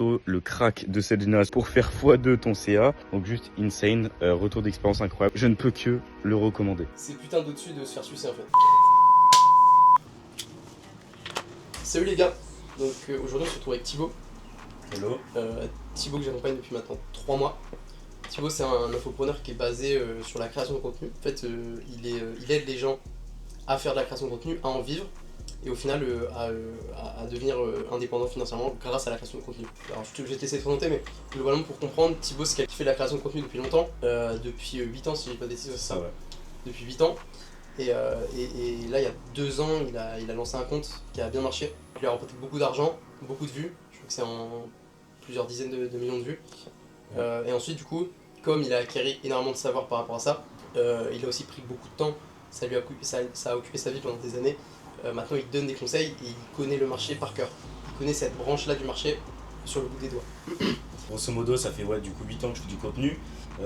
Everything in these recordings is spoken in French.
Marceau, le crack de cette génération pour faire x2 ton CA. Donc juste insane, retour d'expérience incroyable. Je ne peux que le recommander. C'est putain d'au-dessus de se faire sucer en fait. Salut les gars, donc aujourd'hui on se retrouve avec Thibaut. Hello. Thibaut que j'accompagne depuis maintenant 3 mois. Thibaut c'est un infopreneur qui est basé sur la création de contenu. En fait il aide les gens à faire de la création de contenu, à en vivre et au final à devenir indépendant financièrement grâce à la création de contenu. Alors je vais te laisser te présenter mais globalement pour comprendre, Thibaut c'est quelqu'un qui fait de la création de contenu depuis longtemps, depuis 8 ans si je dis pas de bêtises, c'est ça. Ouais. Depuis 8 ans. Et là, il y a 2 ans, il a lancé un compte qui a bien marché. Il a remporté beaucoup d'argent, beaucoup de vues. Je crois que c'est en plusieurs dizaines de millions de vues. Et ensuite, du coup, comme il a acquis énormément de savoir par rapport à ça, il a aussi pris beaucoup de temps. Ça a occupé sa vie pendant des années. Maintenant, il donne des conseils et il connaît le marché par cœur. Il connaît cette branche-là du marché sur le bout des doigts. Grosso modo, ça fait du coup 8 ans que je fais du contenu.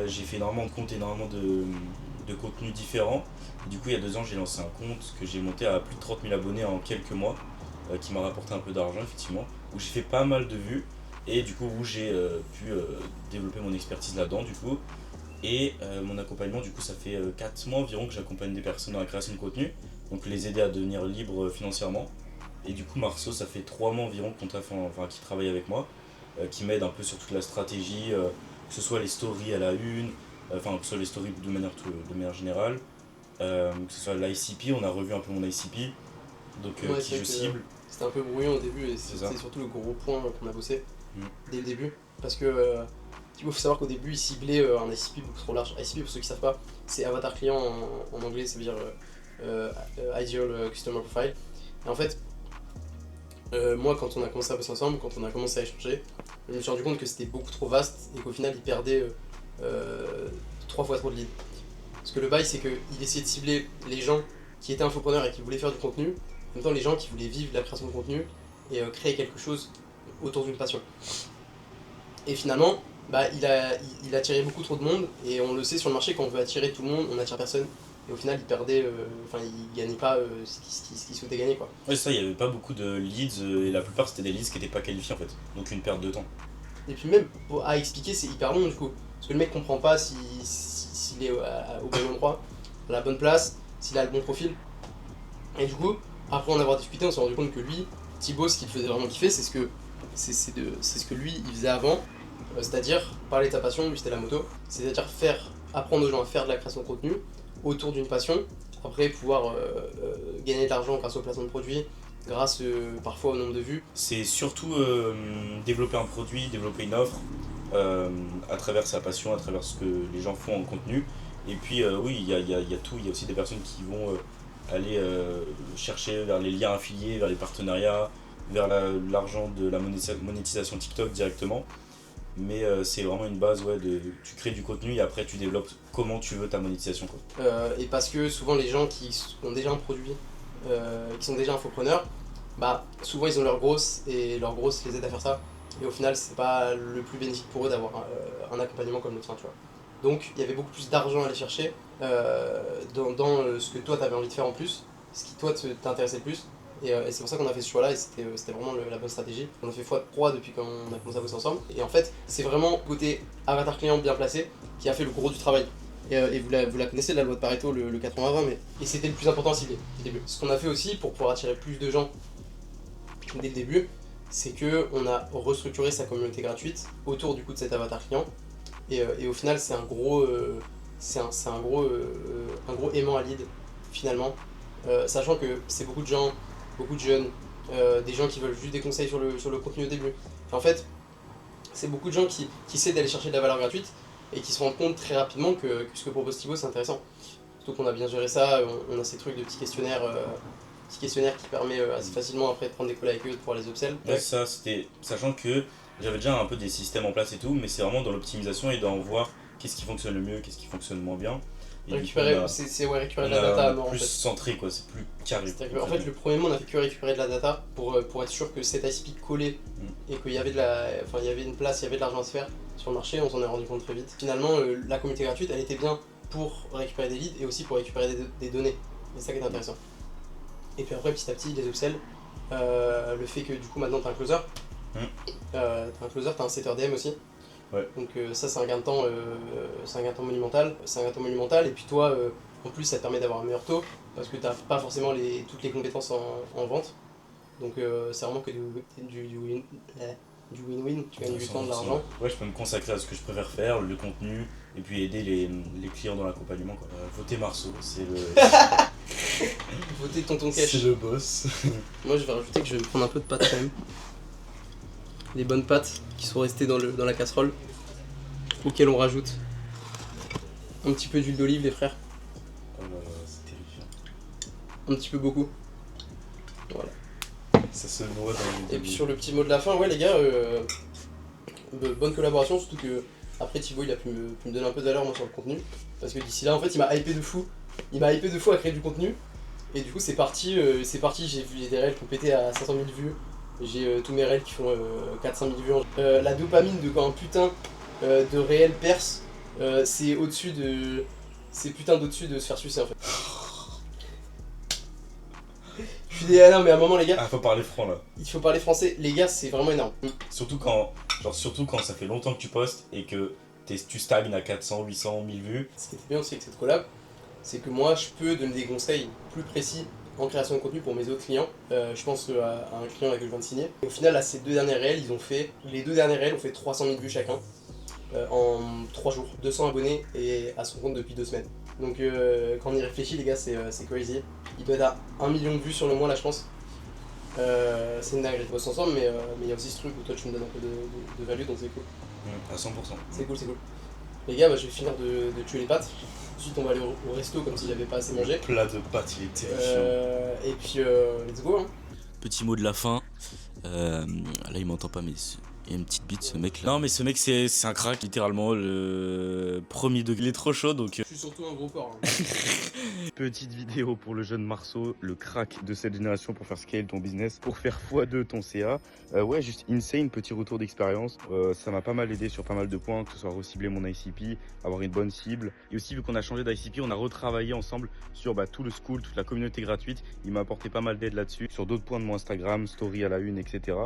J'ai fait énormément de comptes, énormément de contenus différents. Du coup, il y a 2 ans, j'ai lancé un compte que j'ai monté à plus de 30 000 abonnés en quelques mois, qui m'a rapporté un peu d'argent, effectivement, où j'ai fait pas mal de vues, et du coup, où j'ai pu développer mon expertise là-dedans, du coup. Et mon accompagnement, du coup, ça fait 4 mois environ que j'accompagne des personnes dans la création de contenu, donc les aider à devenir libres financièrement. Et du coup, Marceau, ça fait 3 mois environ qui travaille avec moi, qui m'aide un peu sur toute la stratégie, que ce soit les stories à la une, que ce soit les stories de manière générale, que ce soit l'ICP, on a revu un peu mon ICP, donc Ouais, qui je cible. C'était un peu brouillon au début et C'est ça. c'est surtout le gros point qu'on a bossé dès le début. Parce que il faut savoir qu'au début il ciblait un ICP beaucoup trop large. ICP, pour ceux qui savent pas, c'est avatar client en anglais, ça veut dire Ideal Customer Profile. Et en fait, moi quand on a commencé à bosser ensemble, quand on a commencé à échanger, je me suis rendu compte que c'était beaucoup trop vaste et qu'au final il perdait 3 fois trop de leads. Parce que le bail c'est qu'il essayait de cibler les gens qui étaient infopreneurs et qui voulaient faire du contenu, en même temps les gens qui voulaient vivre la création de contenu et créer quelque chose autour d'une passion. Et finalement, il a attiré beaucoup trop de monde et on le sait sur le marché, quand on veut attirer tout le monde, on n'attire personne. Et au final, il perdait, il gagnait pas ce qu'il souhaitait gagner, quoi. Ouais, ça, il n'y avait pas beaucoup de leads, et la plupart c'était des leads qui n'étaient pas qualifiés en fait, donc une perte de temps. Et puis même, à expliquer, c'est hyper long du coup. Parce que le mec comprend pas s'il est au bon endroit, à la bonne place, s'il a le bon profil. Et du coup, après en avoir discuté, on s'est rendu compte que lui, Thibaut, ce qu'il faisait vraiment kiffer, c'est ce que lui, il faisait avant. C'est-à-dire, parler de sa passion, lui c'était la moto. C'est-à-dire apprendre aux gens à faire de la création de contenu autour d'une passion. Après, pouvoir gagner de l'argent grâce au placement de produits, grâce parfois au nombre de vues. C'est surtout développer un produit, développer une offre à travers sa passion, à travers ce que les gens font en contenu. Et puis oui, il y a tout, il y a aussi des personnes qui vont aller chercher vers les liens affiliés, vers les partenariats, vers l'argent de la monétisation TikTok directement. Mais c'est vraiment une base, tu crées du contenu et après tu développes comment tu veux ta monétisation, quoi. Et parce que souvent les gens qui ont déjà un produit, qui sont déjà infopreneurs, souvent ils ont leur grosse et leur grosse les aide à faire ça. Et au final, c'est pas le plus bénéfique pour eux d'avoir un accompagnement comme le tien, tu vois. Donc il y avait beaucoup plus d'argent à aller chercher dans ce que toi t'avais envie de faire en plus, ce qui toi t'intéressait le plus. Et c'est pour ça qu'on a fait ce choix-là et c'était vraiment la bonne stratégie. On a fait x3 depuis qu'on a commencé à bosser ensemble. Et en fait, c'est vraiment côté avatar client bien placé qui a fait le gros du travail. Et vous la connaissez, la loi de Pareto, le 80-20, et c'était le plus important à cibler dès le début. Ce qu'on a fait aussi pour pouvoir attirer plus de gens dès le début, c'est qu'on a restructuré sa communauté gratuite autour du coup de cet avatar client. Et au final, c'est un gros aimant à lead finalement. Sachant que c'est beaucoup de gens, beaucoup de jeunes, des gens qui veulent juste des conseils sur le contenu au début. En fait, c'est beaucoup de gens qui essaient d'aller chercher de la valeur gratuite et qui se rendent compte très rapidement que ce que propose Thibaut c'est intéressant. Surtout qu'on a bien géré ça, on a ces trucs de petits questionnaires qui permet assez facilement après de prendre des calls avec eux, de pouvoir les upsell. Ouais, ça c'était. Sachant que j'avais déjà un peu des systèmes en place et tout, mais c'est vraiment dans l'optimisation et d'en voir qu'est-ce qui fonctionne le mieux, qu'est-ce qui fonctionne moins bien. Et Récupérer, récupérer de la data à mort, plus en fait. Centré, quoi, c'est plus carré. En fait, le premier mois, on a fait que récupérer de la data pour être sûr que cet ICP collait et qu'il y avait il y avait une place, il y avait de l'argent à se faire sur le marché. On s'en est rendu compte très vite. Finalement, la communauté gratuite, elle était bien pour récupérer des leads et aussi pour récupérer des données. C'est ça qui est intéressant. Et puis après, petit à petit, les upsells, le fait que du coup maintenant tu as un closer, T'as un closer, t'as un setter DM aussi. Ouais. Donc ça c'est un gain de temps, monumental. C'est un gain de temps monumental. Et puis toi, en plus ça te permet d'avoir un meilleur taux parce que t'as pas forcément toutes les compétences en vente. Donc c'est vraiment que du win-win, tu gagnes du temps, de l'argent. Ouais, je peux me consacrer à ce que je préfère faire, le contenu, et puis aider les clients dans l'accompagnement. Votez Marceau, c'est le. Votez tonton cash. C'est le boss. Moi je vais rajouter que je vais me prendre un peu de pâtes quand même. Des bonnes pâtes qui sont restées dans la casserole, auxquelles on rajoute un petit peu d'huile d'olive les frères, Oh là là, c'est terrifiant. un petit peu beaucoup. Voilà. Ça se noie dans Et puis sur le petit mot de la fin, ouais les gars, bonne collaboration, surtout que après Thibaut il a pu me donner un peu de valeur moi sur le contenu, parce que d'ici là en fait il m'a hypé de fou, à créer du contenu, et du coup c'est parti, j'ai vu des réels qui ont pété à 500 000 vues, j'ai tous mes réels qui font 400 000 vues. La dopamine de quand un putain de réel perce, c'est au-dessus de... c'est putain d'au-dessus de se faire sucer en fait. Je suis non mais à un moment les gars, Ah, faut parler franc là. il faut parler français, les gars c'est vraiment énorme. Surtout quand ça fait longtemps que tu postes et que tu stagnes à 400, 800, 1000 vues. Ce qui était bien aussi avec cette collab, c'est que moi je peux donner des conseils plus précis en création de contenu pour mes autres clients. Je pense à un client là que je viens de signer. Et au final, là, ces deux derniers réels, les deux derniers réels ont fait 300 000 vues chacun en 3 jours. 200 abonnés et à son compte depuis 2 semaines. Donc quand on y réfléchit, les gars, c'est crazy. Il doit être à 1 million de vues sur le mois là, je pense. C'est une dinguerie. On bosse ensemble, mais il y a aussi ce truc où toi tu me donnes un peu de value, donc c'est cool. À 100%. C'est cool. Les gars, bah, je vais finir de tuer les pâtes. Ensuite, on va aller au resto comme si j'avais pas assez mangé. Plat de pâtes, il est terrifiant. Et puis, let's go. Hein. Petit mot de la fin. Là, il m'entend pas, mais il y a une petite bite, ce mec là. Non, mais ce mec, c'est un crack, littéralement. Le premier degré, il est trop chaud donc. Je suis surtout un gros porc. Hein. Petite vidéo pour le jeune Marceau, le crack de cette génération pour faire scale ton business, pour faire x2 ton CA. Ouais, juste insane, petit retour d'expérience. Ça m'a pas mal aidé sur pas mal de points, que ce soit recibler mon ICP, avoir une bonne cible. Et aussi, vu qu'on a changé d'ICP, on a retravaillé ensemble sur tout le school, toute la communauté gratuite. Il m'a apporté pas mal d'aide là-dessus, sur d'autres points de mon Instagram, story à la une, etc.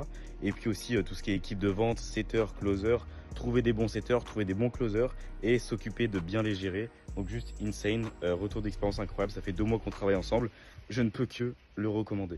Et puis aussi tout ce qui est équipe de vente, setter, closer, trouver des bons setters, trouver des bons closers et s'occuper de bien les gérer. Donc juste insane, retour d'expérience incroyable, ça fait 2 mois qu'on travaille ensemble, je ne peux que le recommander.